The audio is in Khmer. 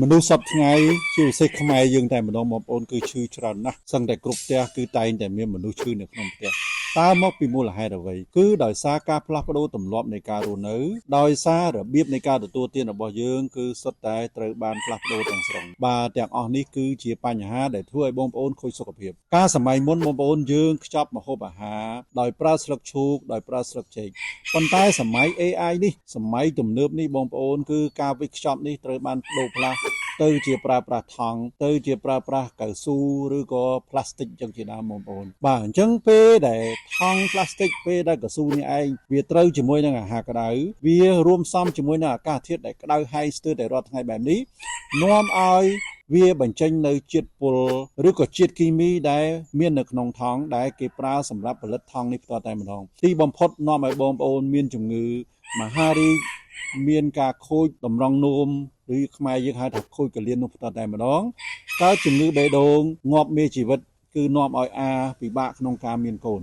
មនុស្សសពថ្ងៃជាពិសេសខ្មែរយើងតែម្ដងបងប្អូនគឺឈឺច្រើនណាស់សឹងតែគ្រប់ផ្ទះគឺតែងតែមានមនុស្សឈឺនៅក្នុងផ្ទះតើមកពីមូលហេតុអ្វីគឺដោយសារការផ្លាស់ប្ដូរទម្លាប់នៃការរស់នៅដោយសាររបៀបនៃការទទួលទានរបស់យើងគឺសុទ្ធតែត្រូវបានផ្លាស់ប្ដូរទាំងស្រុងបាទទាំងអស់នេះគឺជាបញ្ហាដែលធ្វើឲ្យបងប្អូនខូចសុខភាពការសម័យមុនបងប្អូនយើងខ្ចប់ម្ហូបអាហារដោយប្រើស្លឹកឈូកដោយប្រើស្លឹកចេកប៉ុន្តែសម័យ AI នេះសម័យទំនើបនេះបងប្អូនគឺការវេចខ្ចប់នេះត្រូវបានប្ដូរផ្លាស់ទៅជាប្រើប្រាស់ថង់ទៅជាប្រើប្រាស់កៅស៊ូឬក៏ផ្លាស្ទិកចឹងជាដើមបងប្អូនបាទអញ្ចឹងពេលដែលថង់ផ្លាស្ទិកពេលដែលកៅស៊ូនេះឯងវាត្រូវជាមួយនឹងអាហារក្តៅវារួមផ្សំជាមួយនឹងអាកាសធាតុដែលក្តៅហែងស្ទើរតែរាល់ថ្ងៃបែបនេះនាំឲ្យវាបញ្ចេញនៅជាតិពុលឬក៏ជាតិគីមីដែលមាននៅក្នុងថង់ដែលគេប្រើសម្រាប់ផលិតថង់នេះផ្ទាល់តែម្ដងទីបំផុតនាំឲ្យបងប្អូនមានជំងឺមហារីកមានការខូចតម្រង់នោមឬខ្មែរយើងហៅថាខូចកលៀននោះផ្ទាល់តែម្ដងកើតជំងឺបេះដូងងាប់មេជីវិតគឺនាំឲ្យពិបាកក្នុងការមានកូន